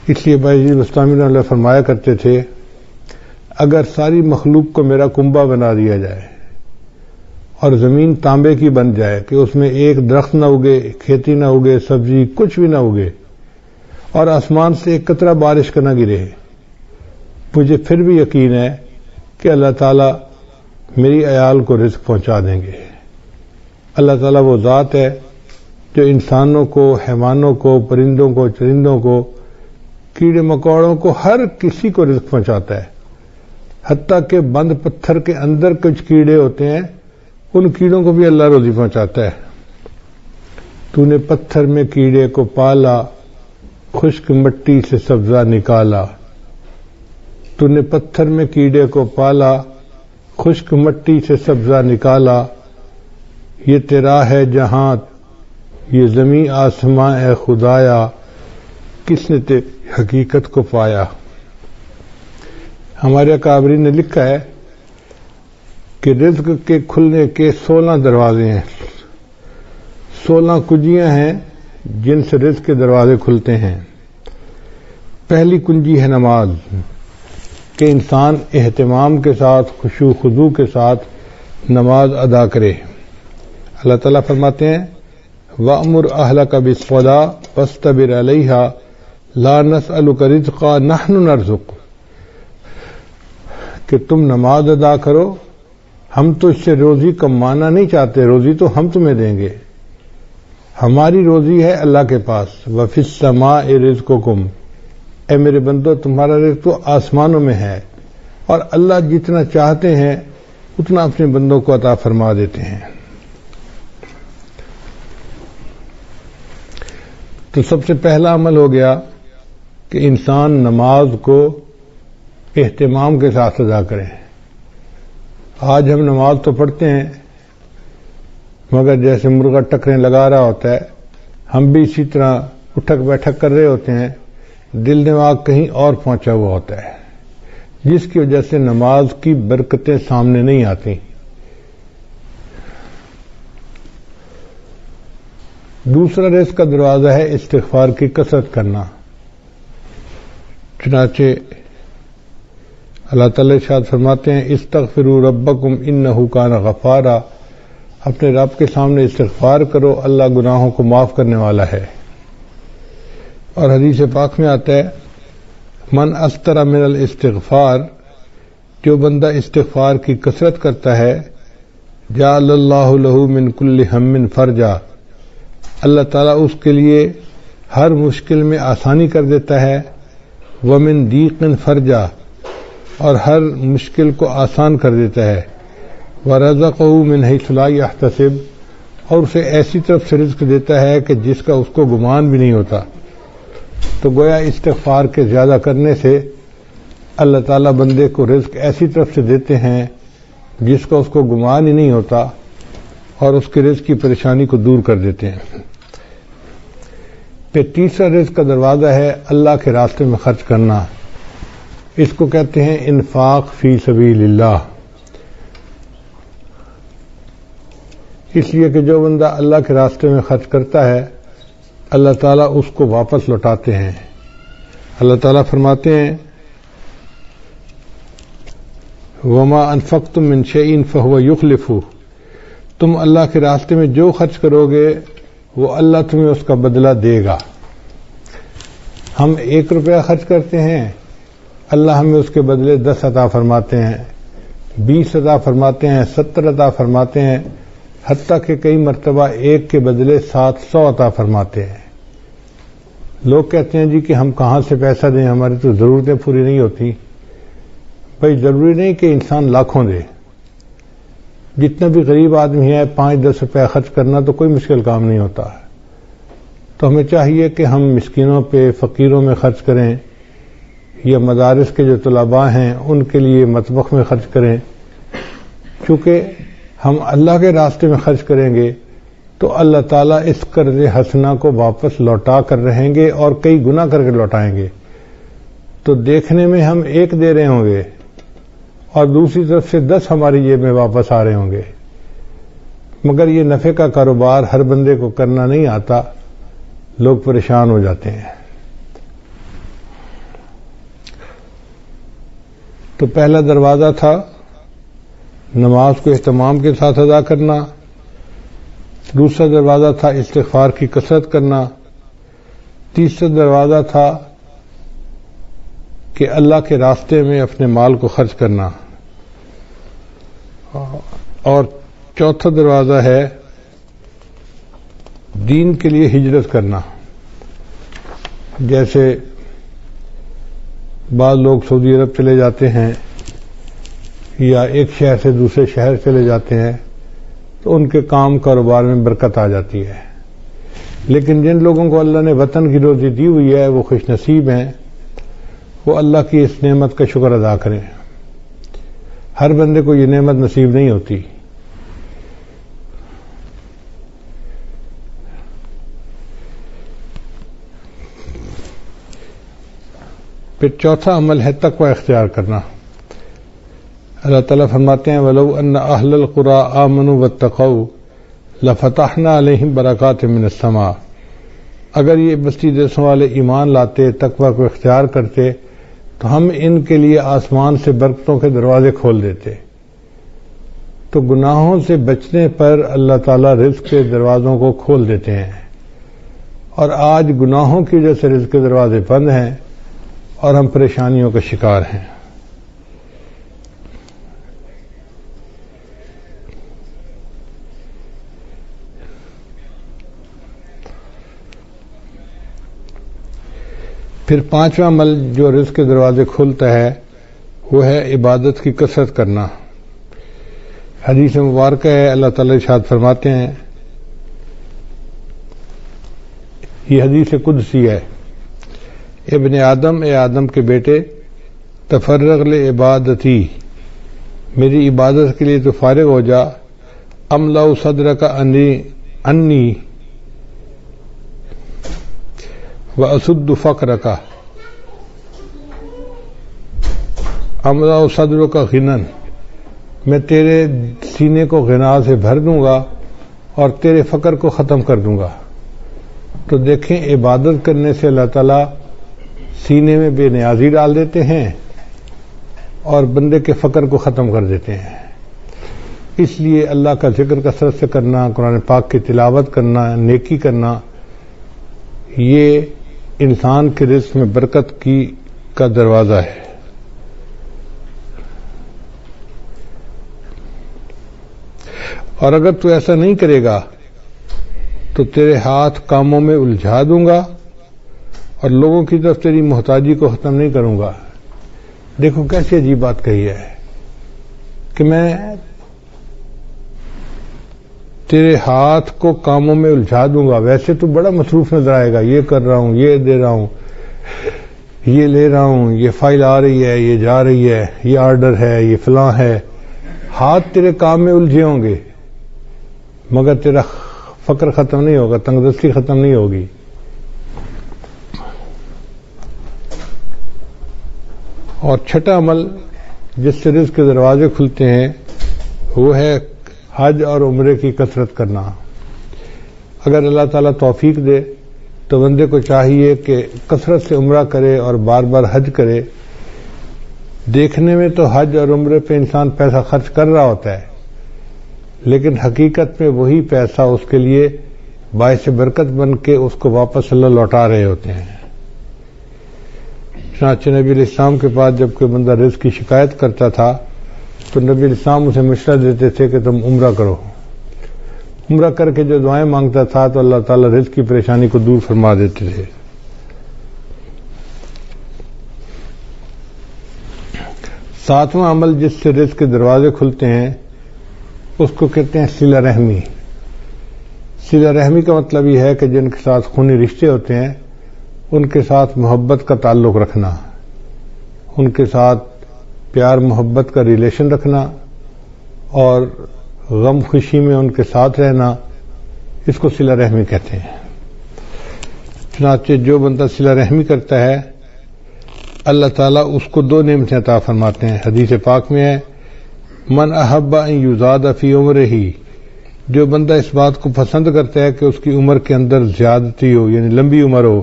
اس لیے بھائی بستامی رحمۃ اللہ فرمایا کرتے تھے اگر ساری مخلوق کو میرا کنبہ بنا دیا جائے اور زمین تانبے کی بن جائے کہ اس میں ایک درخت نہ اگے، کھیتی نہ اگے، سبزی کچھ بھی نہ اگے، اور آسمان سے ایک قطرہ بارش کا نہ گرے، مجھے پھر بھی یقین ہے کہ اللہ تعالیٰ میری عیال کو رزق پہنچا دیں گے۔ اللہ تعالیٰ وہ ذات ہے جو انسانوں کو، حیوانوں کو، پرندوں کو، چرندوں کو، کیڑے مکوڑوں کو، ہر کسی کو رزق پہنچاتا ہے، حتیٰ کہ بند پتھر کے اندر کچھ کیڑے ہوتے ہیں ان کیڑوں کو بھی اللہ روزی پہنچاتا ہے۔ تو نے پتھر میں کیڑے کو پالا، خشک مٹی سے سبزہ نکالا۔ تو نے پتھر میں کیڑے کو پالا، خشک مٹی سے سبزہ نکالا۔ یہ تیرا ہے جہاں، یہ زمیں آسماں اے خدایا، کس نے تیری حقیقت کو پایا۔ ہمارے اکابری نے لکھا ہے کہ رزق کے کھلنے کے 16 دروازے ہیں، 16 کنجیاں ہیں جن سے رزق کے دروازے کھلتے ہیں۔ پہلی کنجی ہے نماز، کہ انسان اہتمام کے ساتھ، خشوع خضوع کے ساتھ نماز ادا کرے۔ اللہ تعالیٰ فرماتے ہیں وَأْمُرْ أَهْلَكَ بِالصَّلَاةِ وَاسْتَبِرْ عَلَيْهَا لَا نَسْأَلُكَ رِزْقًا نَحْنُ نَرْزُقُكَ، کہ تم نماز ادا کرو، ہم تو اس سے روزی کمانا نہیں چاہتے، روزی تو ہم تمہیں دیں گے، ہماری روزی ہے اللہ کے پاس۔ وَفِي السَّمَاءِ رِزْقُكُمْ، اے میرے بندو تمہارا رزق تو آسمانوں میں ہے، اور اللہ جتنا چاہتے ہیں اتنا اپنے بندوں کو عطا فرما دیتے ہیں۔ تو سب سے پہلا عمل ہو گیا کہ انسان نماز کو اہتمام کے ساتھ ادا کرے۔ آج ہم نماز تو پڑھتے ہیں مگر جیسے مرغا ٹکریں لگا رہا ہوتا ہے، ہم بھی اسی طرح اٹھک بیٹھک کر رہے ہوتے ہیں، دل دماغ کہیں اور پہنچا ہوا ہوتا ہے، جس کی وجہ سے نماز کی برکتیں سامنے نہیں آتی۔ دوسرا رزق کا دروازہ ہے استغفار کی کثرت کرنا۔ چنانچہ اللہ تعالی ارشاد فرماتے ہیں استغفروا ربکم انہ کان غفارا، اپنے رب کے سامنے استغفار کرو، اللہ گناہوں کو معاف کرنے والا ہے۔ اور حدیث پاک میں آتا ہے من استر من الاستغفار، جو بندہ استغفار کی کثرت کرتا ہے جعل اللہ لہ من کل ہم فرجا، اللہ تعالیٰ اس کے لیے ہر مشکل میں آسانی کر دیتا ہے، ومن ضیق فرجا، اور ہر مشکل کو آسان کر دیتا ہے، ورزقہ من حیث لا یحتسب، اور اسے ایسی طرف سے رزق دیتا ہے کہ جس کا اس کو گمان بھی نہیں ہوتا۔ تو گویا استغفار کے زیادہ کرنے سے اللہ تعالیٰ بندے کو رزق ایسی طرف سے دیتے ہیں جس کا اس کو گمان ہی نہیں ہوتا، اور اس کے رزق کی پریشانی کو دور کر دیتے ہیں۔ پھر تیسرا رزق کا دروازہ ہے اللہ کے راستے میں خرچ کرنا، اس کو کہتے ہیں انفاق فی سبیل اللہ۔ اس لیے کہ جو بندہ اللہ کے راستے میں خرچ کرتا ہے اللہ تعالیٰ اس کو واپس لوٹاتے ہیں۔ اللہ تعالیٰ فرماتے ہیں وما انفقتم من شیء فهو یخلفہ، تم اللہ کے راستے میں جو خرچ کرو گے وہ اللہ تمہیں اس کا بدلہ دے گا۔ ہم 1 روپیہ خرچ کرتے ہیں، اللہ ہمیں اس کے بدلے 10 عطا فرماتے ہیں، 20 عطا فرماتے ہیں، 70 عطا فرماتے ہیں، حتیٰ کہ کئی مرتبہ 1 کے بدلے 700 عطا فرماتے ہیں۔ لوگ کہتے ہیں جی کہ ہم کہاں سے پیسہ دیں، ہماری تو ضرورتیں پوری نہیں ہوتی۔ بھائی ضروری نہیں کہ انسان لاکھوں دے، جتنا بھی غریب آدمی ہے 5-10 روپے خرچ کرنا تو کوئی مشکل کام نہیں ہوتا۔ تو ہمیں چاہیے کہ ہم مسکینوں پہ، فقیروں میں خرچ کریں، یا مدارس کے جو طلباء ہیں ان کے لیے مطبخ میں خرچ کریں۔ چونکہ ہم اللہ کے راستے میں خرچ کریں گے تو اللہ تعالیٰ اس قرض حسنہ کو واپس لوٹا کر رہیں گے اور کئی گنا کر کے لوٹائیں گے۔ تو دیکھنے میں ہم 1 دے رہے ہوں گے اور دوسری طرف سے 10 ہماری جیب میں واپس آ رہے ہوں گے، مگر یہ نفع کا کاروبار ہر بندے کو کرنا نہیں آتا، لوگ پریشان ہو جاتے ہیں۔ تو پہلا دروازہ تھا نماز کو اہتمام کے ساتھ ادا کرنا، دوسرا دروازہ تھا استغفار کی کثرت کرنا، تیسرا دروازہ تھا کہ اللہ کے راستے میں اپنے مال کو خرچ کرنا، اور چوتھا دروازہ ہے دین کے لیے ہجرت کرنا۔ جیسے بعض لوگ سعودی عرب چلے جاتے ہیں یا ایک شہر سے دوسرے شہر چلے جاتے ہیں تو ان کے کام کاروبار میں برکت آ جاتی ہے، لیکن جن لوگوں کو اللہ نے وطن کی روزی دی ہوئی ہے وہ خوش نصیب ہیں، وہ اللہ کی اس نعمت کا شکر ادا کریں۔ ہر بندے کو یہ نعمت نصیب نہیں ہوتی۔ پھر چوتھا عمل ہے تقوی اختیار کرنا۔ اللہ تعالیٰ فرماتے ہیں وَلَوْ أَنَّ أَهْلَ الْقُرَىٰ آمَنُوا وَاتَّقَوْا لَفَتَحْنَا عَلَيْهِمْ بَرَكَاتٍ مِّنَ السَّمَاءِ، اگر یہ بستی دیسوں والے ایمان لاتے، تقوی کو اختیار کرتے تو ہم ان کے لیے آسمان سے برکتوں کے دروازے کھول دیتے۔ تو گناہوں سے بچنے پر اللہ تعالیٰ رزق کے دروازوں کو کھول دیتے ہیں، اور آج گناہوں کی وجہ سے رزق کے دروازے بند ہیں اور ہم پریشانیوں کا شکار ہیں۔ پھر پانچواں عمل جو رزق کے دروازے کھولتا ہے وہ ہے عبادت کی کثرت کرنا۔ حدیث مبارکہ ہے، اللہ تعالیٰ ارشاد فرماتے ہیں، یہ حدیث قدسی ہے، ابن آدم، اے آدم کے بیٹے، تفرغ لعبادتی، میری عبادت کے لیے تو فارغ ہو جا، املا صدرک انی واسد فقرک، املا صدرک غنن، میں تیرے سینے کو غنا سے بھر دوں گا اور تیرے فقر کو ختم کر دوں گا۔ تو دیکھیں عبادت کرنے سے اللہ تعالیٰ سینے میں بے نیازی ڈال دیتے ہیں اور بندے کے فقر کو ختم کر دیتے ہیں۔ اس لیے اللہ کا ذکر کثرت سے کرنا، قرآن پاک کی تلاوت کرنا، نیکی کرنا، یہ انسان کے رزق میں برکت کا دروازہ ہے۔ اور اگر تو ایسا نہیں کرے گا تو تیرے ہاتھ کاموں میں الجھا دوں گا اور لوگوں کی طرف تیری محتاجی کو ختم نہیں کروں گا۔ دیکھو کیسی عجیب بات کہی ہے کہ میں تیرے ہاتھ کو کاموں میں الجھا دوں گا، ویسے تو بڑا مصروف نظر آئے گا، یہ کر رہا ہوں، یہ دے رہا ہوں، یہ لے رہا ہوں، یہ فائل آ رہی ہے، یہ جا رہی ہے، یہ آرڈر ہے، یہ فلاں ہے، ہاتھ تیرے کام میں الجھے ہوں گے مگر تیرا فقر ختم نہیں ہوگا، تنگدستی ختم نہیں ہوگی۔ اور چھٹا عمل جس سے رزق کے دروازے کھلتے ہیں وہ ہے حج اور عمرے کی کثرت کرنا۔ اگر اللہ تعالیٰ توفیق دے تو بندے کو چاہیے کہ کثرت سے عمرہ کرے اور بار بار حج کرے۔ دیکھنے میں تو حج اور عمرے پہ انسان پیسہ خرچ کر رہا ہوتا ہے، لیکن حقیقت میں وہی پیسہ اس کے لیے باعث برکت بن کے اس کو واپس اللہ لوٹا رہے ہوتے ہیں۔ چنانچہ نبی علیہ السلام کے پاس جب کوئی بندہ رزق کی شکایت کرتا تھا تو نبی علیہ السلام اسے مشورہ دیتے تھے کہ تم عمرہ کرو۔ عمرہ کر کے جو دعائیں مانگتا تھا تو اللہ تعالیٰ رزق کی پریشانی کو دور فرما دیتے تھے۔ ساتواں عمل جس سے رزق کے دروازے کھلتے ہیں اس کو کہتے ہیں صلہ رحمی۔ صلہ رحمی کا مطلب یہ ہے کہ جن کے ساتھ خونی رشتے ہوتے ہیں ان کے ساتھ محبت کا تعلق رکھنا، ان کے ساتھ پیار محبت کا ریلیشن رکھنا اور غم خوشی میں ان کے ساتھ رہنا، اس کو صلہ رحمی کہتے ہیں۔ چنانچہ جو بندہ صلہ رحمی کرتا ہے اللہ تعالیٰ اس کو دو نعمتیں عطا فرماتے ہیں۔ حدیث پاک میں ہے من احب ان یزاد فی عمرہ، جو بندہ اس بات کو پسند کرتا ہے کہ اس کی عمر کے اندر زیادتی ہو یعنی لمبی عمر ہو،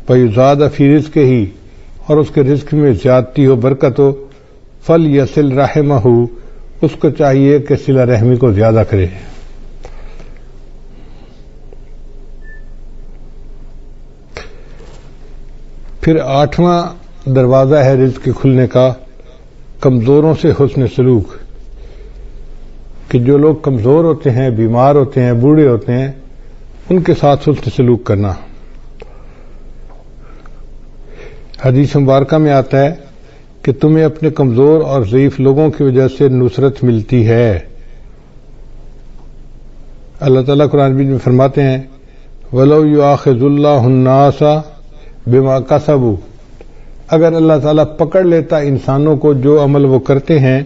فیزاد فی رزقہ، اور اس کے رزق میں زیادتی ہو، برکت ہو، فلیصل رحمہ، اس کو چاہیے کہ صلہ رحمی کو زیادہ کرے۔ پھر 8واں دروازہ ہے رزق کے کھلنے کا، کمزوروں سے حسن سلوک، کہ جو لوگ کمزور ہوتے ہیں، بیمار ہوتے ہیں، بوڑھے ہوتے ہیں، ان کے ساتھ حسن سلوک کرنا۔ حدیث مبارکہ میں آتا ہے کہ تمہیں اپنے کمزور اور ضعیف لوگوں کی وجہ سے نصرت ملتی ہے۔ اللہ تعالیٰ قرآن مجید میں فرماتے ہیں وَلَوْ يُؤَاخِذُ اللَّهُ النَّاسَ بِمَا كَسَبُوا، اگر اللہ تعالیٰ پکڑ لیتا انسانوں کو جو عمل وہ کرتے ہیں،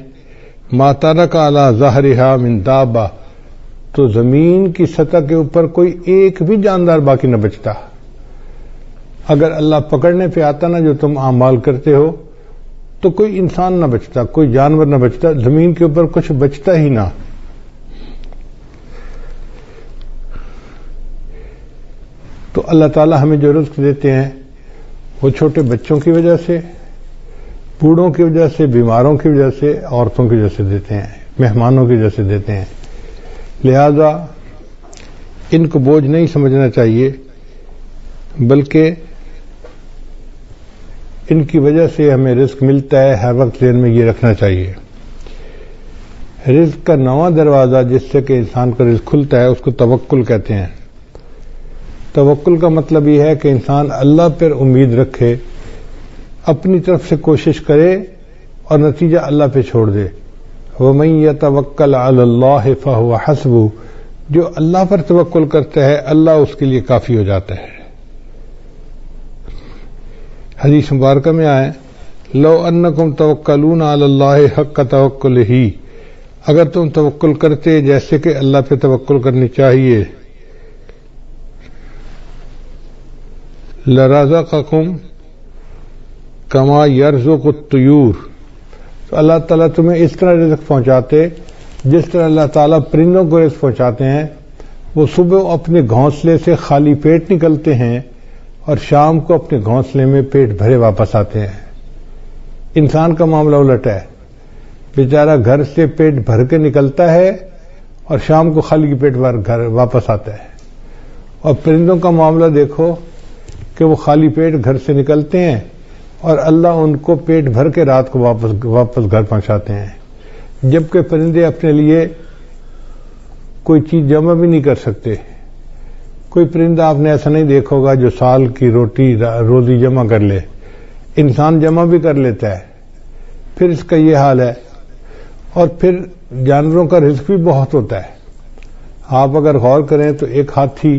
مَا تَرَكَ عَلَى ظَهْرِهَا مِن دَابَّةٍ، تو زمین کی سطح کے اوپر کوئی ایک بھی جاندار باقی نہ بچتا۔ اگر اللہ پکڑنے پہ آتا نا جو تم اعمال کرتے ہو، تو کوئی انسان نہ بچتا، کوئی جانور نہ بچتا، زمین کے اوپر کچھ بچتا ہی نہ۔ تو اللہ تعالیٰ ہمیں جو رزق دیتے ہیں وہ چھوٹے بچوں کی وجہ سے، بوڑھوں کی وجہ سے، بیماروں کی وجہ سے، عورتوں کی وجہ سے دیتے ہیں، مہمانوں کی وجہ سے دیتے ہیں۔ لہذا ان کو بوجھ نہیں سمجھنا چاہیے، بلکہ ان کی وجہ سے ہمیں رزق ملتا ہے، ہر وقت ذہن میں یہ رکھنا چاہیے۔ رزق کا 9واں دروازہ جس سے کہ انسان کا رزق کھلتا ہے اس کو توکل کہتے ہیں۔ توکل کا مطلب یہ ہے کہ انسان اللہ پر امید رکھے، اپنی طرف سے کوشش کرے اور نتیجہ اللہ پہ چھوڑ دے۔ وَمَن يَتَوَكَّلْ عَلَى اللَّهِ فَهُوَ حَسْبُهُ، جو اللہ پر توکل کرتا ہے اللہ اس کے لیے کافی ہو جاتا ہے۔ حدیث مبارکہ میں آئے لو انکم توکلون علی اللہ حق توکلہ، اگر تم توکل کرتے جیسے کہ اللہ پہ توکل کرنی چاہیے، لرزقکم کما یرزق الطیور، تو اللہ تعالیٰ تمہیں اس طرح رزق پہنچاتے جس طرح اللہ تعالیٰ پرندوں کو رزق پہنچاتے ہیں۔ وہ صبح اپنے گھونسلے سے خالی پیٹ نکلتے ہیں اور شام کو اپنے گھونسلے میں پیٹ بھرے واپس آتے ہیں۔ انسان کا معاملہ الٹ ہے، بیچارہ گھر سے پیٹ بھر کے نکلتا ہے اور شام کو خالی پیٹ گھر واپس آتا ہے۔ اور پرندوں کا معاملہ دیکھو کہ وہ خالی پیٹ گھر سے نکلتے ہیں اور اللہ ان کو پیٹ بھر کے رات کو واپس گھر پہنچاتے ہیں، جبکہ پرندے اپنے لیے کوئی چیز جمع بھی نہیں کر سکتے۔ کوئی پرندہ آپ نے ایسا نہیں دیکھا ہوگا جو سال کی روزی جمع کر لے، انسان جمع بھی کر لیتا ہے، پھر اس کا یہ حال ہے۔ اور پھر جانوروں کا رزق بھی بہت ہوتا ہے۔ آپ اگر غور کریں تو ایک ہاتھی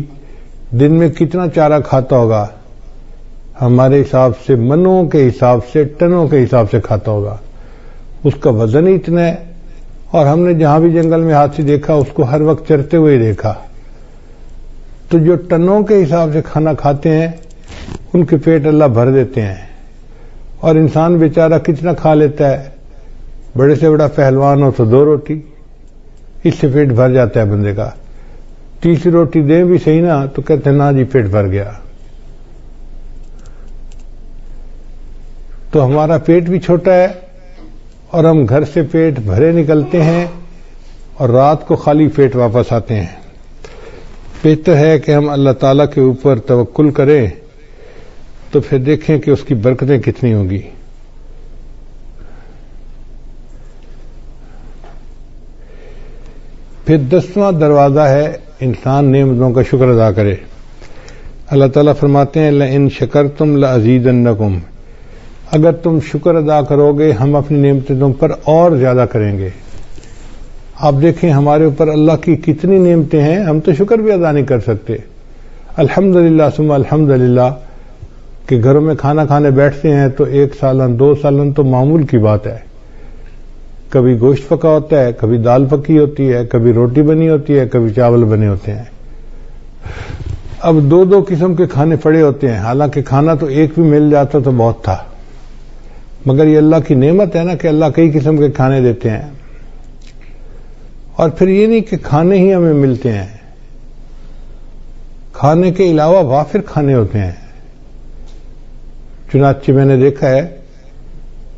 دن میں کتنا چارہ کھاتا ہوگا؟ ہمارے حساب سے منوں کے حساب سے، ٹنوں کے حساب سے کھاتا ہوگا۔ اس کا وزن ہی اتنا ہے، اور ہم نے جہاں بھی جنگل میں ہاتھی دیکھا اس کو ہر وقت چرتے ہوئے دیکھا۔ تو جو ٹنوں کے حساب سے کھانا کھاتے ہیں ان کے پیٹ اللہ بھر دیتے ہیں، اور انسان بیچارہ کتنا کھا لیتا ہے؟ بڑے سے بڑا پہلوان ہو تو 2 روٹی، اس سے پیٹ بھر جاتا ہے بندے کا۔ تیسری روٹی دیں بھی صحیح نا تو کہتے ہیں نا جی پیٹ بھر گیا۔ تو ہمارا پیٹ بھی چھوٹا ہے اور ہم گھر سے پیٹ بھرے نکلتے ہیں اور رات کو خالی پیٹ واپس آتے ہیں۔ بہتر ہے کہ ہم اللہ تعالیٰ کے اوپر توکل کریں، تو پھر دیکھیں کہ اس کی برکتیں کتنی ہوں گی۔ پھر 10واں دروازہ ہے انسان نعمتوں کا شکر ادا کرے۔ اللہ تعالیٰ فرماتے ہیں لئن شکرتم لازیدنکم، اگر تم شکر ادا کرو گے ہم اپنی نعمتیں تم پر اور زیادہ کریں گے۔ آپ دیکھیں ہمارے اوپر اللہ کی کتنی نعمتیں ہیں، ہم تو شکر بھی ادا نہیں کر سکتے۔ الحمدللہ ثم الحمدللہ کہ گھروں میں کھانا کھانے بیٹھتے ہیں تو 1 سالن 2 سالن تو معمول کی بات ہے۔ کبھی گوشت پکا ہوتا ہے، کبھی دال پکی ہوتی ہے، کبھی روٹی بنی ہوتی ہے، کبھی چاول بنے ہوتے ہیں۔ اب 2 قسم کے کھانے پڑے ہوتے ہیں، حالانکہ کھانا تو ایک بھی مل جاتا تو بہت تھا، مگر یہ اللہ کی نعمت ہے نا کہ اللہ کئی قسم کے کھانے دیتے ہیں۔ اور پھر یہ نہیں کہ کھانے ہی ہمیں ملتے ہیں، کھانے کے علاوہ وافر کھانے ہوتے ہیں۔ چنانچہ میں نے دیکھا ہے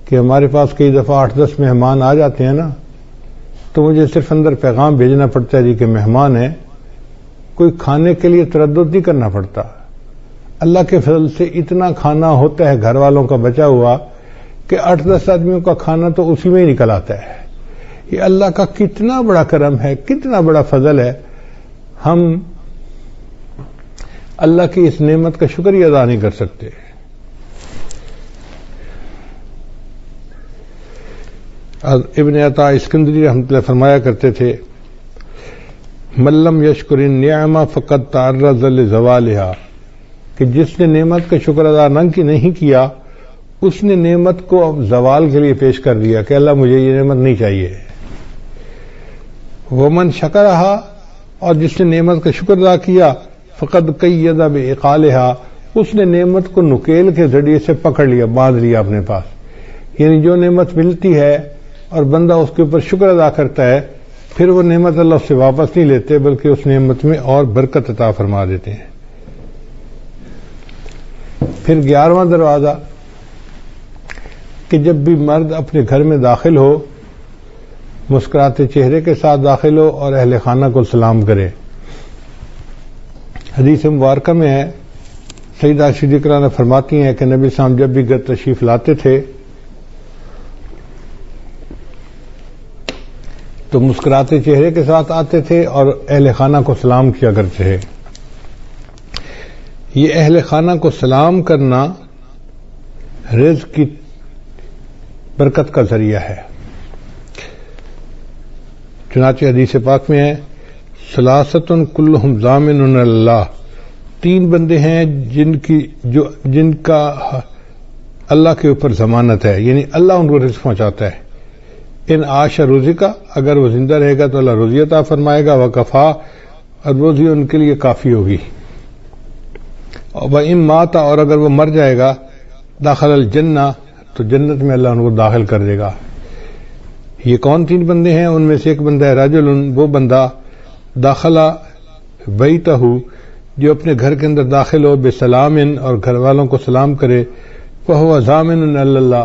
کہ کہ ہمارے پاس کئی دفعہ 8-10 مہمان آ جاتے ہیں نا، تو مجھے صرف اندر پیغام بھیجنا پڑتا ہے جی کہ مہمان ہیں، کوئی کھانے کے لیے تردد نہیں کرنا پڑتا. اللہ کے فضل سے اتنا کھانا ہوتا ہے گھر والوں کا بچا ہوا کہ 8-10 آدمیوں کا کھانا تو اسی میں ہی نکل آتا ہے. یہ اللہ کا کتنا بڑا کرم ہے، کتنا بڑا فضل ہے. ہم اللہ کی اس نعمت کا شکریہ ادا نہیں کر سکتے. ابن عطا اسکندری رحمۃ اللہ فرمایا کرتے تھے، ملم یشکر النعمہ فقد تعرض لزوالہا، کہ جس نے نعمت کا شکر ادا نہیں کیا اس نے نعمت کو زوال کے لیے پیش کر دیا کہ اللہ مجھے یہ نعمت نہیں چاہیے. ومن شکرہا، اور جس نے نعمت کا شکر ادا کیا، فقد قید بعقالہا، اس نے نعمت کو نکیل کے ذریعے سے پکڑ لیا، باندھ لیا اپنے پاس. یعنی جو نعمت ملتی ہے اور بندہ اس کے اوپر شکر ادا کرتا ہے، پھر وہ نعمت اللہ اس سے واپس نہیں لیتے بلکہ اس نعمت میں اور برکت عطا فرما دیتے ہیں. پھر 11واں دروازہ کہ جب بھی مرد اپنے گھر میں داخل ہو مسکراتے چہرے کے ساتھ داخل ہو اور اہل خانہ کو سلام کرے. حدیث مبارکہ میں ہے، سیدہ صدیقہ نے فرماتی ہیں کہ نبی صاحب جب بھی گھر تشریف لاتے تھے تو مسکراتے چہرے کے ساتھ آتے تھے اور اہل خانہ کو سلام کیا کرتے تھے. یہ اہل خانہ کو سلام کرنا رزق کی برکت کا ذریعہ ہے. چنانچہ حدیث پاک میں ہے، ثلاثۃ کلہم ضامن اللہ، 3 بندے ہیں جن کا اللہ کے اوپر ضمانت ہے، یعنی اللہ ان کو رزق پہنچاتا ہے. ان عاش رزقا، اگر وہ زندہ رہے گا تو اللہ روزی عطا فرمائے گا، وکفا، اور روزی ان کے لیے کافی ہوگی. وَإِن مَاتَ، اور اگر وہ مر جائے گا، داخل الجنہ، تو جنت میں اللہ ان کو داخل کر دے گا. یہ کون 3 بندے ہیں؟ ان میں سے ایک بندہ ہے رجل، وہ بندہ داخلہ بیتہ، جو اپنے گھر کے اندر داخل ہو بسلام، اور گھر والوں کو سلام کرے، فہو ضامن اللہ،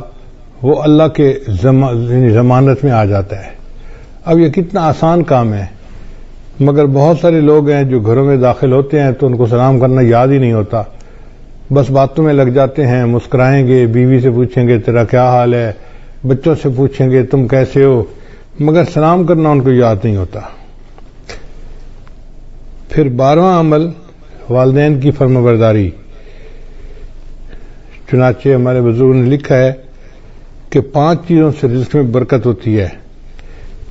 وہ اللہ کے ضمانت میں آ جاتا ہے. اب یہ کتنا آسان کام ہے، مگر بہت سارے لوگ ہیں جو گھروں میں داخل ہوتے ہیں تو ان کو سلام کرنا یاد ہی نہیں ہوتا، بس باتوں میں لگ جاتے ہیں. مسکرائیں گے، بیوی سے پوچھیں گے تیرا کیا حال ہے، بچوں سے پوچھیں گے تم کیسے ہو، مگر سلام کرنا ان کو یاد نہیں ہوتا. پھر 12واں عمل والدین کی فرمانبرداری. چنانچہ ہمارے بزرگوں نے لکھا ہے کہ 5 چیزوں سے رزق میں برکت ہوتی ہے.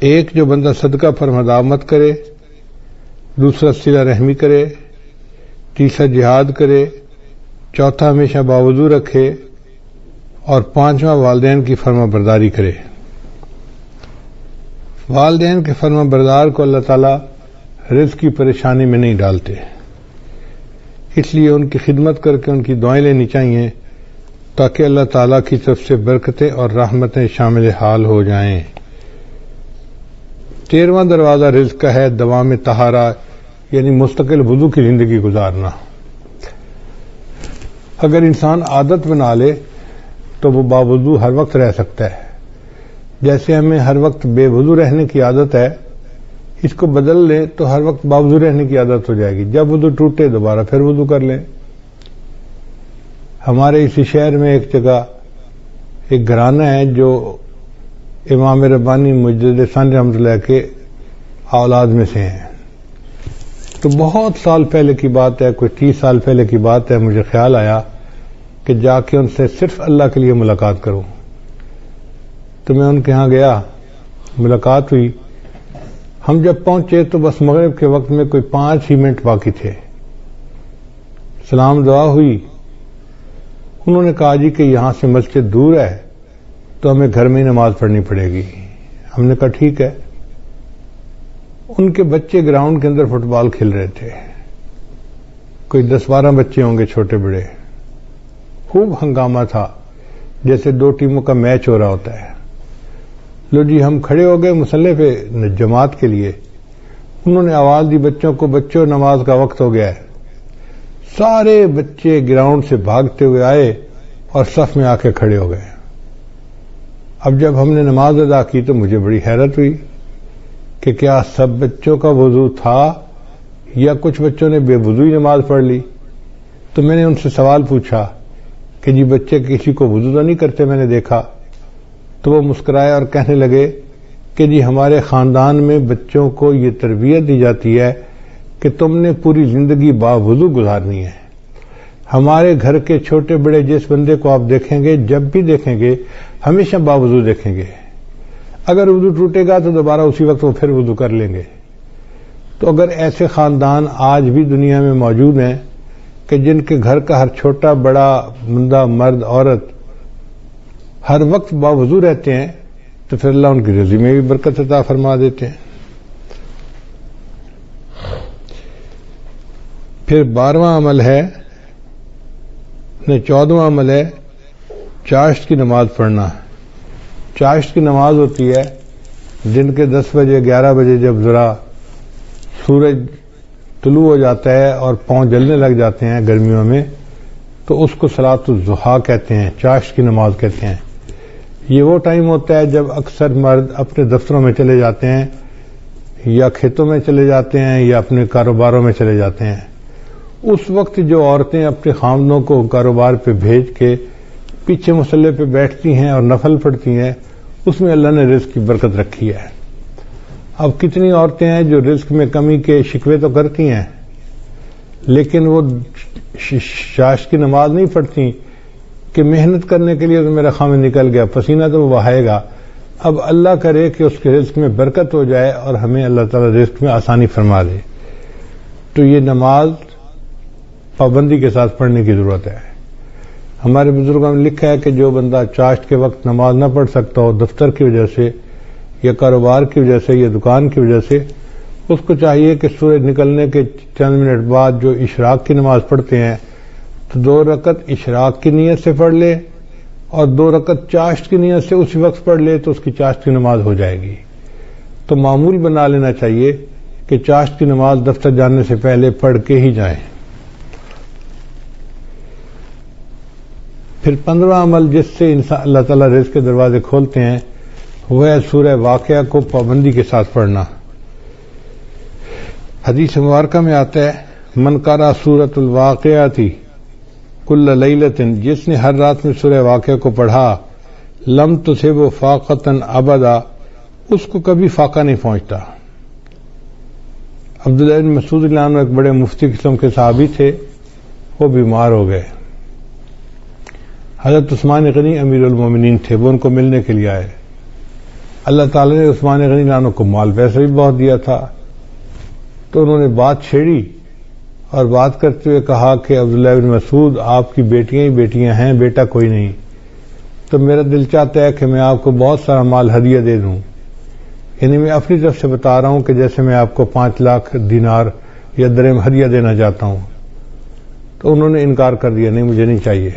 ایک، جو بندہ صدقہ فرمدامت کرے، دوسرا صلہ رحمی کرے، تیسرا جہاد کرے، چوتھا ہمیشہ باوضو رکھے، اور 5واں والدین کی فرمانبرداری کرے. والدین کے فرمانبردار کو اللہ تعالیٰ رزق کی پریشانی میں نہیں ڈالتے، اس لیے ان کی خدمت کر کے ان کی دعائیں لینی چاہیے تاکہ اللہ تعالیٰ کی طرف سے برکتیں اور رحمتیں شامل حال ہو جائیں. 13واں دروازہ رزق کا ہے دوام طہارہ، یعنی مستقل وضو کی زندگی گزارنا. اگر انسان عادت بنا لے تو وہ باوضو ہر وقت رہ سکتا ہے. جیسے ہمیں ہر وقت بے وضو رہنے کی عادت ہے، اس کو بدل لیں تو ہر وقت باوضو رہنے کی عادت ہو جائے گی. جب وضو ٹوٹے دوبارہ پھر وضو کر لیں. ہمارے اسی شہر میں ایک جگہ ایک گھرانہ ہے جو امام ربانی مجدد ثانی رحمۃ اللہ کے اولاد میں سے ہیں. تو بہت سال پہلے کی بات ہے، کوئی 30 سال پہلے کی بات ہے، مجھے خیال آیا کہ جا کے ان سے صرف اللہ کے لیے ملاقات کروں. تو میں ان کے ہاں گیا، ملاقات ہوئی. ہم جب پہنچے تو بس مغرب کے وقت میں کوئی 5 ہی منٹ باقی تھے. سلام دعا ہوئی. انہوں نے کہا جی کہ یہاں سے مسجد دور ہے تو ہمیں گھر میں ہی نماز پڑھنی پڑے گی. ہم نے کہا ٹھیک ہے. ان کے بچے گراؤنڈ کے اندر فٹ بال کھیل رہے تھے، کوئی 10-12 بچے ہوں گے چھوٹے بڑے. خوب ہنگامہ تھا، جیسے 2 ٹیموں کا میچ ہو رہا ہوتا ہے. لو جی ہم کھڑے ہو گئے مصلی پہ جماعت کے لیے. انہوں نے آواز دی بچوں کو، بچوں نماز کا وقت ہو گیا ہے. سارے بچے گراؤنڈ سے بھاگتے ہوئے آئے اور صف میں آ کے کھڑے ہو گئے. اب جب ہم نے نماز ادا کی تو مجھے بڑی حیرت ہوئی کہ کیا سب بچوں کا وضو تھا یا کچھ بچوں نے بے وضوئی نماز پڑھ لی. تو میں نے ان سے سوال پوچھا کہ جی بچے کسی کو وضو تو نہیں کرتے میں نے دیکھا. تو وہ مسکرائے اور کہنے لگے کہ جی ہمارے خاندان میں بچوں کو یہ تربیت دی جاتی ہے کہ تم نے پوری زندگی باوضو گزارنی ہے. ہمارے گھر کے چھوٹے بڑے جس بندے کو آپ دیکھیں گے جب بھی دیکھیں گے ہمیشہ باوضو دیکھیں گے. اگر وضو ٹوٹے گا تو دوبارہ اسی وقت وہ پھر وضو کر لیں گے. تو اگر ایسے خاندان آج بھی دنیا میں موجود ہیں کہ جن کے گھر کا ہر چھوٹا بڑا بندہ مرد عورت ہر وقت باوضو رہتے ہیں تو پھر اللہ ان کی رزق میں بھی برکت عطا فرما دیتے ہیں. پھر 12واں عمل ہے 14واں عمل ہے چاشت کی نماز پڑھنا. چاشت کی نماز ہوتی ہے دن کے 10 بجے 11 بجے جب ذرا سورج طلوع ہو جاتا ہے اور پاؤں جلنے لگ جاتے ہیں گرمیوں میں تو اس کو صلاۃ الضحیٰ کہتے ہیں, چاشت کی نماز کہتے ہیں. یہ وہ ٹائم ہوتا ہے جب اکثر مرد اپنے دفتروں میں چلے جاتے ہیں یا کھیتوں میں چلے جاتے ہیں یا اپنے کاروباروں میں چلے جاتے ہیں. اس وقت جو عورتیں اپنے خامدوں کو کاروبار پہ بھیج کے پیچھے مصلے پہ بیٹھتی ہیں اور نفل پڑھتی ہیں اس میں اللہ نے رزق کی برکت رکھی ہے. اب کتنی عورتیں ہیں جو رزق میں کمی کے شکوے تو کرتی ہیں لیکن وہ چاشت کی نماز نہیں پڑھتی کہ محنت کرنے کے لیے تو میرا خامد نکل گیا, پسینہ تو وہ بہائے گا. اب اللہ کرے کہ اس کے رزق میں برکت ہو جائے اور ہمیں اللہ تعالیٰ رزق میں آسانی فرما دے. تو یہ نماز پابندی کے ساتھ پڑھنے کی ضرورت ہے. ہمارے بزرگوں نے لکھا ہے کہ جو بندہ چاشت کے وقت نماز نہ پڑھ سکتا ہو دفتر کی وجہ سے یا کاروبار کی وجہ سے یا دکان کی وجہ سے, اس کو چاہیے کہ سورج نکلنے کے چند منٹ بعد جو اشراق کی نماز پڑھتے ہیں تو 2 رکعت اشراق کی نیت سے پڑھ لے اور 2 رکعت چاشت کی نیت سے اسی وقت پڑھ لے تو اس کی چاشت کی نماز ہو جائے گی. تو معمول بنا لینا چاہیے کہ چاشت کی نماز دفتر جانے سے پہلے پڑھ کے ہی جائیں. پھر 15واں عمل جس سے انسان اللہ تعالیٰ رزق کے دروازے کھولتے ہیں وہ ہے سورہ واقعہ کو پابندی کے ساتھ پڑھنا. حدیث مبارکہ میں آتا ہے من قرأ سورۃ الواقعہ کل لیلۃ, جس نے ہر رات میں سورہ واقعہ کو پڑھا لم تصبہ فاقۃ ابدا, اس کو کبھی فاقہ نہیں پہنچتا. عبداللہ بن مسعود رضی اللہ عنہ ایک بڑے مفتی قسم کے صحابی تھے, وہ بیمار ہو گئے. حضرت عثمان غنی امیر المومنین تھے, وہ ان کو ملنے کے لیے آئے. اللہ تعالی نے عثمان غنی رضی اللہ عنہ کو مال پیسہ بھی بہت دیا تھا تو انہوں نے بات چھیڑی اور بات کرتے ہوئے کہا کہ عبداللہ بن مسعود آپ کی بیٹیاں ہی بیٹیاں ہیں, بیٹا کوئی نہیں, تو میرا دل چاہتا ہے کہ میں آپ کو بہت سارا مال ہدیہ دے دوں. یعنی میں اپنی طرف سے بتا رہا ہوں کہ جیسے میں آپ کو 5 لاکھ دینار یا درہم ہدیہ دینا چاہتا ہوں. تو انہوں نے انکار کر دیا, نہیں مجھے نہیں چاہیے.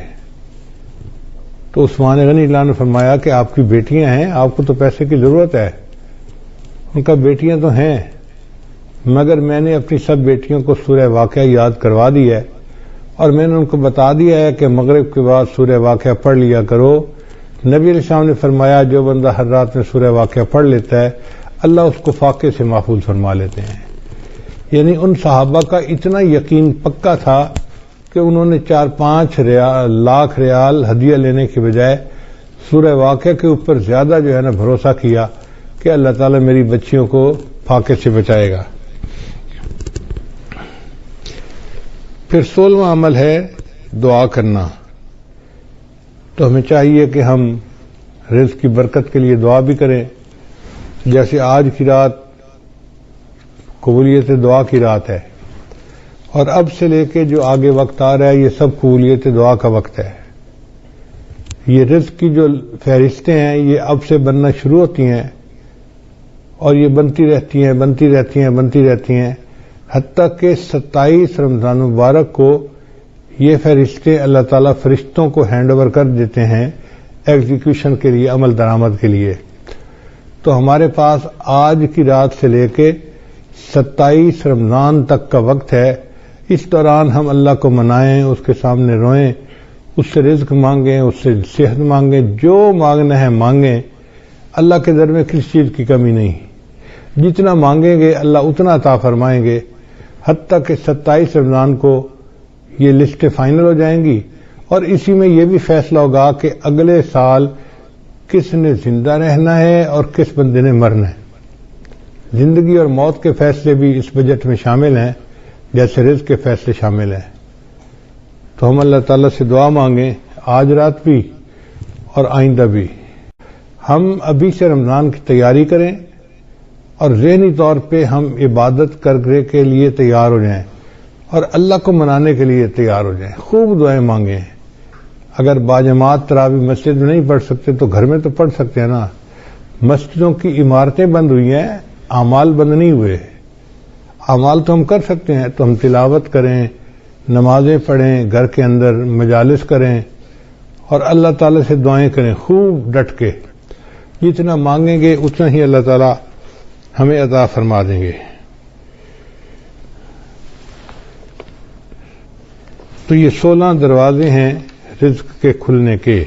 تو عثمان غنی اللہ نے فرمایا کہ آپ کی بیٹیاں ہیں, آپ کو تو پیسے کی ضرورت ہے. ان کا بیٹیاں تو ہیں مگر میں نے اپنی سب بیٹیوں کو سورہ واقعہ یاد کروا دی ہے اور میں نے ان کو بتا دیا ہے کہ مغرب کے بعد سورہ واقعہ پڑھ لیا کرو. نبی علیہ السلام نے فرمایا جو بندہ ہر رات میں سورہ واقعہ پڑھ لیتا ہے اللہ اس کو فاقے سے محفوظ فرما لیتے ہیں. یعنی ان صحابہ کا اتنا یقین پکا تھا کہ انہوں نے 4-5 لاکھ ریال ہدیہ لینے کے بجائے سورہ واقعہ کے اوپر زیادہ جو ہے نا بھروسہ کیا کہ اللہ تعالیٰ میری بچیوں کو فاقے سے بچائے گا. پھر 16واں عمل ہے دعا کرنا. تو ہمیں چاہیے کہ ہم رزق کی برکت کے لیے دعا بھی کریں. جیسے آج کی رات قبولیت دعا کی رات ہے اور اب سے لے کے جو آگے وقت آ رہا ہے یہ سب قبولیت دعا کا وقت ہے. یہ رزق کی جو فہرستیں ہیں یہ اب سے بننا شروع ہوتی ہیں اور یہ بنتی رہتی ہیں بنتی رہتی ہیں بنتی رہتی ہیں حتیٰ کہ 27 رمضان مبارک کو یہ فہرستیں اللہ تعالیٰ فرشتوں کو ہینڈ اوور کر دیتے ہیں ایگزیکیوشن کے لیے, عمل درآمد کے لیے. تو ہمارے پاس آج کی رات سے لے کے 27 رمضان تک کا وقت ہے. اس دوران ہم اللہ کو منائیں, اس کے سامنے روئیں, اس سے رزق مانگیں, اس سے صحت مانگیں, جو مانگنا ہے مانگیں. اللہ کے در میں کسی چیز کی کمی نہیں. جتنا مانگیں گے اللہ اتنا عطا فرمائیں گے، حتیٰ کہ 27 رمضان کو یہ لسٹ فائنل ہو جائیں گی، اور اسی میں یہ بھی فیصلہ ہوگا کہ اگلے سال کس نے زندہ رہنا ہے اور کس بندے نے مرنا ہے. زندگی اور موت کے فیصلے بھی اس بجٹ میں شامل ہیں، جیسے رزق کے فیصلے شامل ہیں. تو ہم اللہ تعالیٰ سے دعا مانگیں آج رات بھی اور آئندہ بھی. ہم ابھی سے رمضان کی تیاری کریں اور ذہنی طور پہ ہم عبادت کرنے کے لیے تیار ہو جائیں اور اللہ کو منانے کے لیے تیار ہو جائیں. خوب دعائیں مانگیں. اگر باجماعت تراویح مسجد میں نہیں پڑھ سکتے تو گھر میں تو پڑھ سکتے ہیں نا. مسجدوں کی عمارتیں بند ہوئی ہیں، اعمال بند نہیں ہوئے. اعمال تو ہم کر سکتے ہیں، تو ہم تلاوت کریں، نمازیں پڑھیں، گھر کے اندر مجالس کریں اور اللہ تعالیٰ سے دعائیں کریں خوب ڈٹ کے. جتنا مانگیں گے اتنا ہی اللہ تعالیٰ ہمیں عطا فرما دیں گے. تو یہ 16 دروازے ہیں رزق کے کھلنے کے.